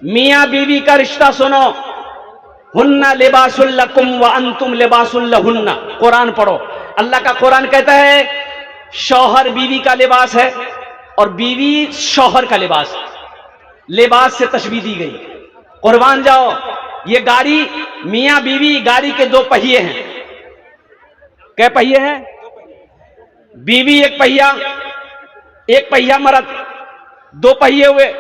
मियां बीवी का रिश्ता सुनो, हुन्ना लिबासुल लकुम व अंतुम लिबासुल लहुन्ना। कुरान पढ़ो, अल्लाह का कुरान कहता है शौहर बीवी का लिबास है और बीवी शौहर का लिबास है। लिबास से तशबीह दी गई। कुर्बान जाओ, ये गाड़ी, मियां बीवी गाड़ी के दो पहिए हैं। कै पहिए हैं? बीवी एक पहिया, एक पहिया मर्द, दो पहिए हुए।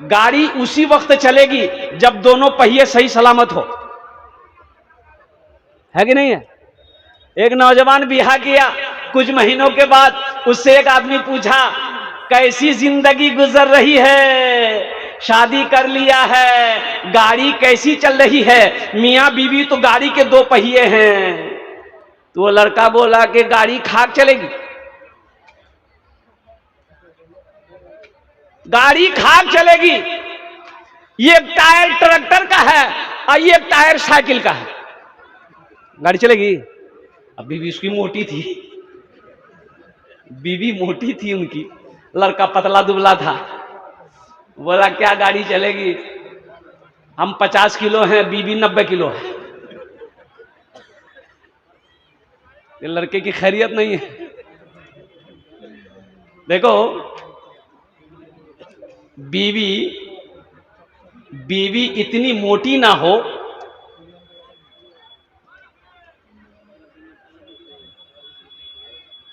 गाड़ी उसी वक्त चलेगी जब दोनों पहिए सही सलामत हो, है कि नहीं है? एक नौजवान ब्याह किया, कुछ महीनों के बाद उससे एक आदमी पूछा कैसी जिंदगी गुजर रही है, शादी कर लिया है, गाड़ी कैसी चल रही है? मियां बीवी तो गाड़ी के दो पहिए हैं। तो वो लड़का बोला कि गाड़ी खाक चलेगी, गाड़ी खाक चलेगी। ये टायर ट्रैक्टर का है और ये टायर साइकिल का है, गाड़ी चलेगी? अब बीवी उसकी मोटी थी, बीवी मोटी थी उनकी, लड़का पतला दुबला था। बोला क्या गाड़ी चलेगी, हम 50 किलो हैं, बीवी 90 किलो है। ये लड़के की खैरियत नहीं है। देखो, बीवी बीवी इतनी मोटी ना हो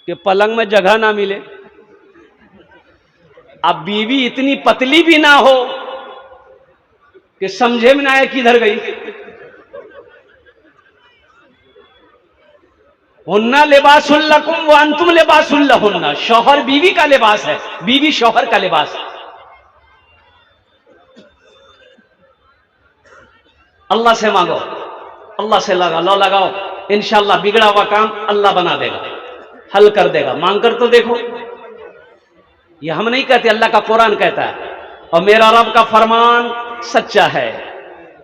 कि पलंग में जगह ना मिले, अब बीवी इतनी पतली भी ना हो कि समझे में ना आए किधर गई। हुन्ना लिबासुल लकुम व अंतुम लिबासुल लहुन्ना। शौहर बीवी का लिबास है, बीवी शौहर का लिबास है। अल्लाह से मांगो, अल्लाह से लगाओ, इंशाअल्लाह बिगड़ा हुआ काम अल्लाह बना देगा, हल कर देगा। मांग कर तो देखो। ये हम नहीं कहते, अल्लाह का कुरान कहता है। और मेरा रब का फरमान सच्चा है,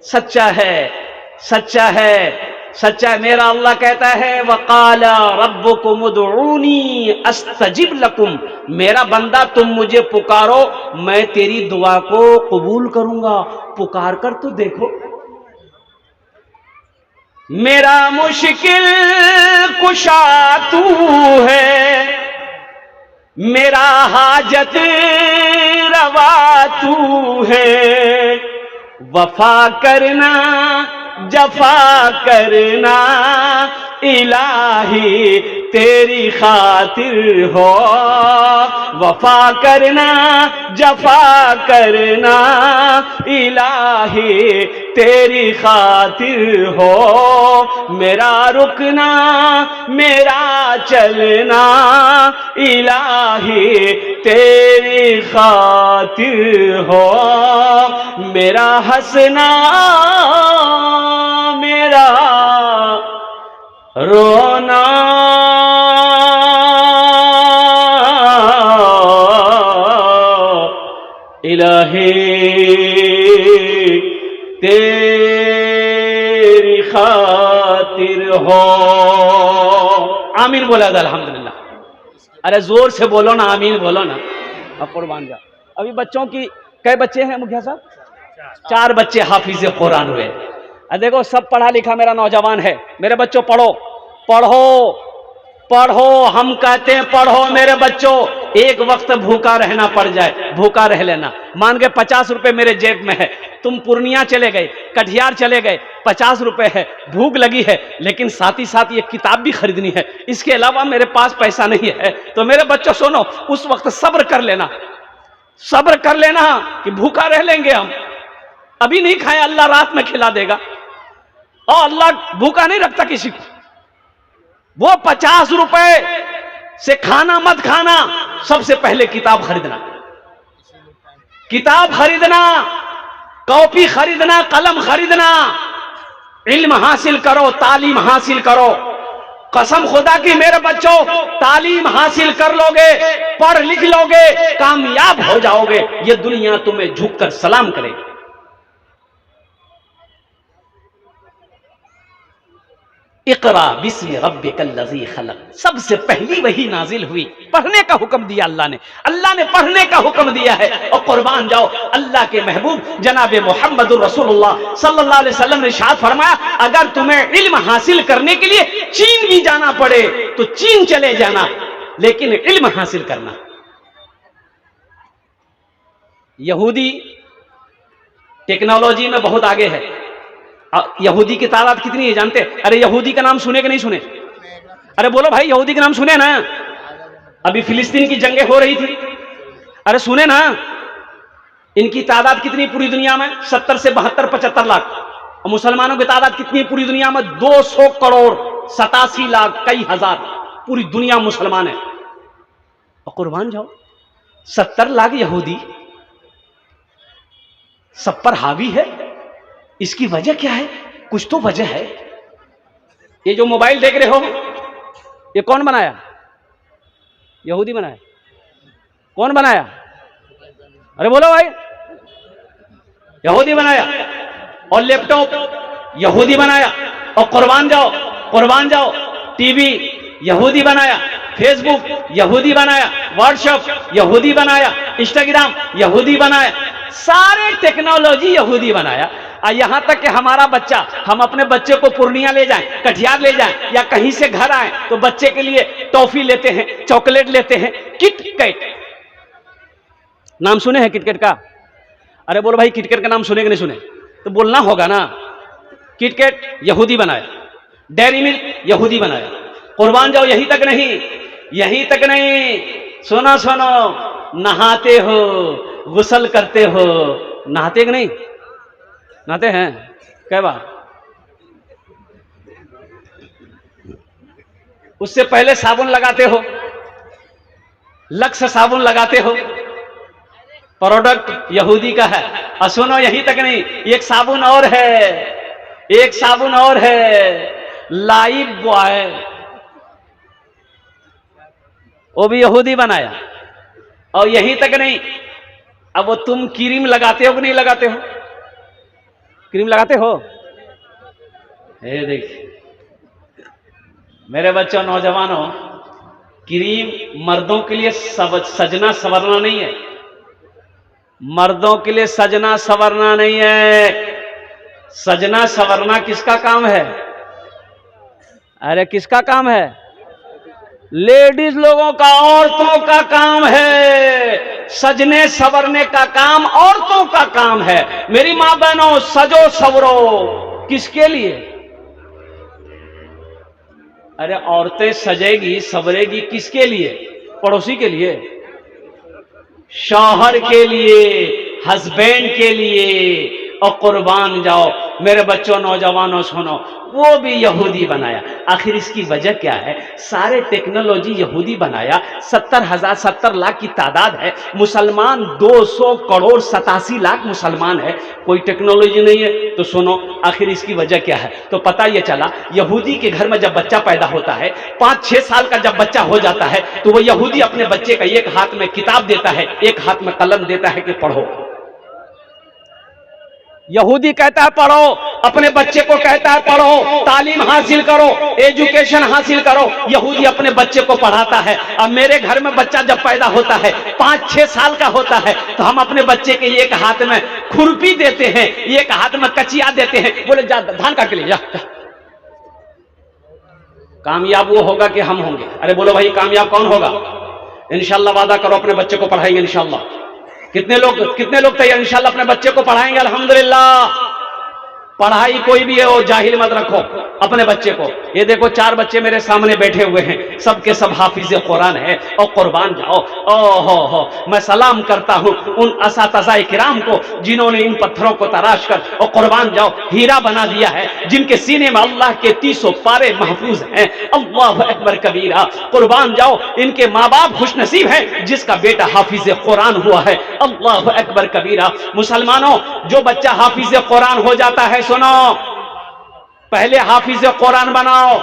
सच्चा है, सच्चा है, सच्चा है। मेरा अल्लाह कहता है वकाला रब्बुकुम उदऊनी अस्तजिब लकुम। मेरा बंदा तुम मुझे पुकारो, मैं तेरी दुआ को कबूल करूंगा। पुकार कर तो देखो। मेरा मुश्किल कुशा तू है, मेरा हाजत रवा तू है। वफा करना जफा करना इलाही तेरी खातिर हो। वफा करना जफा करना इलाही तेरी खातिर हो। मेरा रुकना मेरा चलना इलाही तेरी खातिर हो। मेरा हंसना मेरा रोना इलाही तेरी खातिर हो। आमीन बोला था अल्हम्दुलिल्लाह। अरे जोर से बोलो ना, आमीन बोलो ना। अब कुर्बान जाओ। अभी बच्चों की कई बच्चे हैं मुखिया साहब? 4 बच्चे हाफिज कुरान हुए। देखो सब पढ़ा लिखा मेरा नौजवान है। मेरे बच्चों पढ़ो, पढ़ो, पढ़ो। हम कहते हैं पढ़ो मेरे बच्चों। एक वक्त भूखा रहना पड़ जाए, भूखा रह लेना। मान के 50 रुपए मेरे जेब में है, तुम पूर्णिया चले गए, कटिहार चले गए, 50 रुपए है, भूख लगी है, लेकिन साथ ही साथ ये किताब भी खरीदनी है, इसके अलावा मेरे पास पैसा नहीं है। तो मेरे बच्चों सुनो, उस वक्त सब्र कर लेना, सब्र कर लेना कि भूखा रह लेंगे हम। अभी नहीं खाए, अल्लाह रात में खिला देगा। और अल्लाह भूखा नहीं रखता किसी को। वो 50 रुपए से खाना मत खाना, सबसे पहले किताब खरीदना, किताब खरीदना, कॉपी खरीदना, कलम खरीदना, इल्म हासिल करो, तालीम हासिल करो। कसम खुदा की मेरे बच्चों, तालीम हासिल कर लोगे, पढ़ लिख लोगे, कामयाब हो जाओगे। ये दुनिया तुम्हें झुककर सलाम करेगी। इकरा बिस्मि रब्बिकल लज़ी खलक, सबसे पहली वही नाजिल हुई, पढ़ने का हुक्म दिया अल्लाह ने पढ़ने का हुक्म दिया है। और कुर्बान जाओ, अल्लाह के महबूब जनाब मोहम्मदुर रसूलुल्लाह सल्लल्लाहु अलैहि वसल्लम ने इरशाद फरमाया, अगर तुम्हें इल्म हासिल करने के लिए चीन भी जाना पड़े तो चीन चले जाना, लेकिन इल्म हासिल करना। यहूदी टेक्नोलॉजी में बहुत आगे है। यहूदी की तादाद कितनी है जानते? अरे यहूदी का नाम सुने कि नहीं सुने? अरे बोलो भाई, यहूदी का नाम सुने ना? अभी फिलिस्तीन की जंगें हो रही थी, अरे सुने ना? इनकी तादाद कितनी पूरी दुनिया में? 70 से 72 75 लाख। और मुसलमानों की तादाद कितनी पूरी दुनिया में? 200 करोड़ 87 लाख कई हजार पूरी दुनिया मुसलमान है। और कुर्बान जाओ, 70 लाख यहूदी सब पर हावी है। इसकी वजह क्या है? कुछ तो वजह है। ये जो मोबाइल देख रहे हो, ये कौन बनाया? यहूदी बनाया। कौन बनाया? अरे बोलो भाई, यहूदी बनाया। और लैपटॉप यहूदी बनाया। और कुर्बान जाओ, टीवी यहूदी बनाया, फेसबुक यहूदी बनाया, व्हाट्सएप यहूदी बनाया, इंस्टाग्राम यहूदी बनाया, सारे टेक्नोलॉजी यहूदी बनाया। यहां तक कि हमारा बच्चा, हम अपने बच्चे को पूर्णिया ले जाएं, कटिहार ले जाएं या कहीं से घर आए तो बच्चे के लिए टॉफी लेते हैं, चॉकलेट लेते हैं, किटकैट। नाम सुने हैं किटकैट का? अरे बोलो भाई, किटकैट का नाम सुने कि नहीं सुने? तो बोलना होगा ना। किटकैट यहूदी बनाया, डेयरी मिल्क यहूदी बनाया। कुर्बान जाओ, यही तक नहीं, सुनो, नहाते हो, गुस्ल करते हो, नहाते कि नहीं? नहाते हैं कई बार? उससे पहले साबुन लगाते हो, लक्स साबुन लगाते हो, प्रोडक्ट यहूदी का है। और सुनो, यही तक नहीं, एक साबुन और है, लाइफ बॉय, वो भी यहूदी बनाया। और यही तक नहीं, अब वो तुम क्रीम लगाते हो कि नहीं लगाते हो? क्रीम लगाते हो? ये देखिए मेरे बच्चों, नौजवानों, क्रीम मर्दों के लिए सजना संवरना नहीं है। मर्दों के लिए सजना संवरना नहीं है। सजना संवरना किसका काम है? अरे किसका काम है? लेडीज लोगों का, औरतों का काम है। सजने संवरने का काम औरतों का काम है। मेरी मां बहनों, सजो सवरो। किसके लिए? अरे औरतें सजेगी संवरेगी किसके लिए? पड़ोसी के लिए, शौहर के लिए, हस्बैंड के लिए। और कुर्बान जाओ मेरे बच्चों, नौजवानों, सुनो, वो भी यहूदी बनाया। आखिर इसकी वजह क्या है? सारे टेक्नोलॉजी यहूदी बनाया। 70 लाख की तादाद है। मुसलमान 200 करोड़ 87 लाख मुसलमान है। कोई टेक्नोलॉजी नहीं है। तो सुनो, आखिर इसकी वजह क्या है? तो पता यह चला, यहूदी के घर में जब बच्चा पैदा होता है, 5-6 साल का जब बच्चा हो जाता है, तो वो यहूदी अपने बच्चे का एक हाथ में किताब देता है, एक हाथ में कलम देता है कि पढ़ो। यहूदी कहता है पढ़ो, अपने बच्चे को कहता है पढ़ो, तालीम हासिल करो, एजुकेशन हासिल करो। यहूदी अपने बच्चे को पढ़ाता है। अब मेरे घर में बच्चा जब पैदा होता है, 5-6 साल का होता है, तो हम अपने बच्चे के एक हाथ में खुरपी देते हैं, एक हाथ में कचिया देते हैं, बोले जा धान काट के ले जा। कामयाब वो होगा कि हम होंगे? अरे बोलो भाई, कामयाब कौन होगा? इंशाल्लाह वादा करो अपने बच्चे को पढ़ाएंगे इंशाल्लाह। कितने लोग तैयार इंशाल्लाह अपने बच्चे को पढ़ाएंगे? अल्हम्दुलिल्लाह। पढ़ाई कोई भी हो, जाहिल मत रखो अपने बच्चे को। ये देखो 4 बच्चे मेरे सामने बैठे हुए हैं, सबके सब हाफिज कुरान है। और कुर्बान जाओ, ओहो, मैं सलाम करता हूं उन असातिज़ा किराम को जिन्होंने इन पत्थरों को तराश कर और कुर्बान जाओ हीरा बना दिया है, जिनके सीने में अल्लाह के 30 पारे महफूज हैं। अल्लाह अकबर कबीरा। कुर्बान जाओ, इनके माँ बाप खुशनसीब है जिसका बेटा हाफिज कुरान हुआ है। अल्लाह अकबर कबीरा। मुसलमानों, जो बच्चा हाफिज कुरान हो जाता है, सुनो, पहले हाफिज कुरान बनाओ,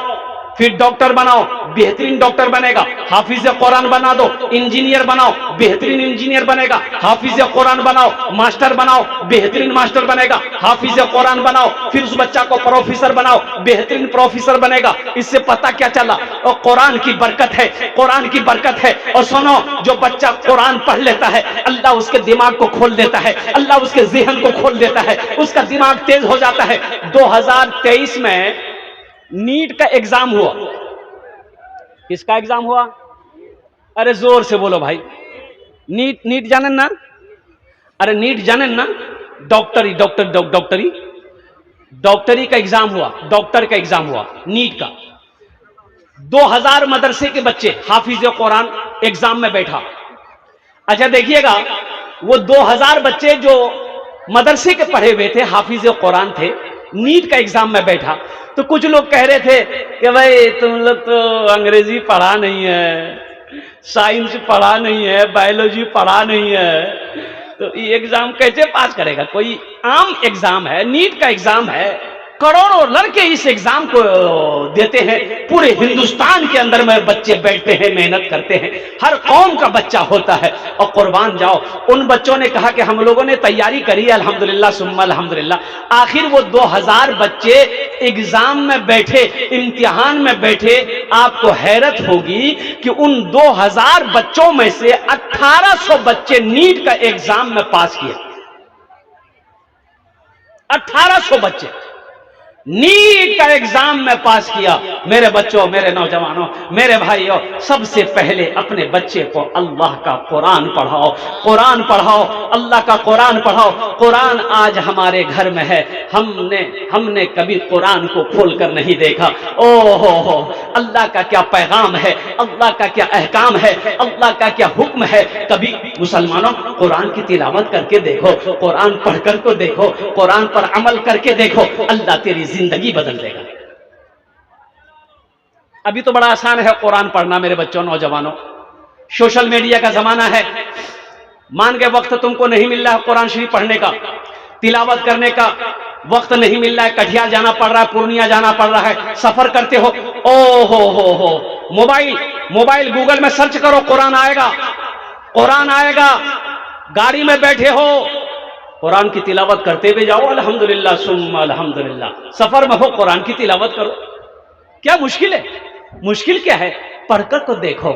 फिर डॉक्टर बनाओ, बेहतरीन डॉक्टर बनेगा, हाफिज कुरान बना दो, इंजीनियर बनाओ, बेहतरीन इंजीनियर बनेगा, हाफिज कुरान बनाओ, मास्टर बनाओ, बेहतरीन मास्टर बनेगा, हाफिज कुरान बनाओ, फिर उस बच्चा को प्रोफेसर बनाओ, बेहतरीन प्रोफेसर बनेगा। इससे पता क्या चला? और कुरान की बरकत है, कुरान की बरकत है। और सुनो, जो बच्चा कुरान पढ़ लेता है, अल्लाह उसके दिमाग को खोल देता है, अल्लाह उसके ज़हन को खोल देता है, उसका दिमाग तेज हो जाता है। 2023 में नीट का एग्जाम हुआ। किसका एग्जाम हुआ? अरे जोर से बोलो भाई। नीट, नीट जानन ना? अरे नीट जानन ना? डॉक्टरी, डॉक्टरी का एग्जाम हुआ, डॉक्टर का एग्जाम हुआ नीट का। 2000 मदरसे के बच्चे हाफिज कुरान एग्जाम में बैठा। अच्छा देखिएगा, वो 2000 बच्चे जो मदरसे के पढ़े हुए थे, हाफिज कुरान थे, नीट का एग्जाम में बैठा। तो कुछ लोग कह रहे थे कि भाई तुम लोग तो अंग्रेजी पढ़ा नहीं है, साइंस पढ़ा नहीं है, बायोलॉजी पढ़ा नहीं है, तो ये एग्जाम कैसे पास करेगा? कोई आम एग्जाम है, नीट का एग्जाम है, करोड़ों लड़के इस एग्जाम को देते हैं। पूरे हिंदुस्तान के अंदर में बच्चे बैठते हैं, मेहनत करते हैं, हर कौम का बच्चा होता है। और कुर्बान जाओ, उन बच्चों ने कहा कि हम लोगों ने तैयारी करी है, अल्हम्दुलिल्लाह सुम्मा अल्हम्दुलिल्लाह। आखिर वो 2000 बच्चे एग्जाम में बैठे, इम्तिहान में बैठे। आपको हैरत होगी कि उन 2000 बच्चों में से 1800 बच्चे नीट का एग्जाम में पास किए। 1800 बच्चे नीट का एग्जाम में पास किया। मेरे बच्चों, मेरे नौजवानों, मेरे भाइयों, सबसे पहले अपने बच्चे को अल्लाह का कुरान पढ़ाओ, कुरान पढ़ाओ, अल्लाह का कुरान पढ़ाओ। कुरान आज हमारे घर में है, हमने कभी कुरान को खोलकर नहीं देखा। ओहो हो, अल्लाह का क्या पैगाम है, अल्लाह का क्या अहकाम है, अल्लाह का क्या हुक्म है। कभी मुसलमानों कुरान की तिलावत करके देखो, कुरान पढ़कर तो देखो, कुरान पर अमल करके देखो, अल्लाह तेरी जिंदगी बदल देगा। अभी तो बड़ा आसान है कुरान पढ़ना मेरे बच्चों, नौजवानों। सोशल मीडिया का जमाना है, मान के वक्त तुमको नहीं मिल रहा है कुरान शरीफ पढ़ने का, तिलावत करने का वक्त नहीं मिल रहा है, कटिहार जाना पड़ रहा है, पूर्णिया जाना पड़ रहा है, सफर करते हो, ओ हो, मोबाइल गूगल में सर्च करो, कुरान आएगा, कुरान आएगा। गाड़ी में बैठे हो, कुरान की तिलावत करते हुए जाओ, अल्हम्दुलिल्लाह सुम्मा अल्हम्दुलिल्लाह। सफर में हो, कुरान की तिलावत करो। क्या मुश्किल है? मुश्किल क्या है? पढ़कर तो देखो।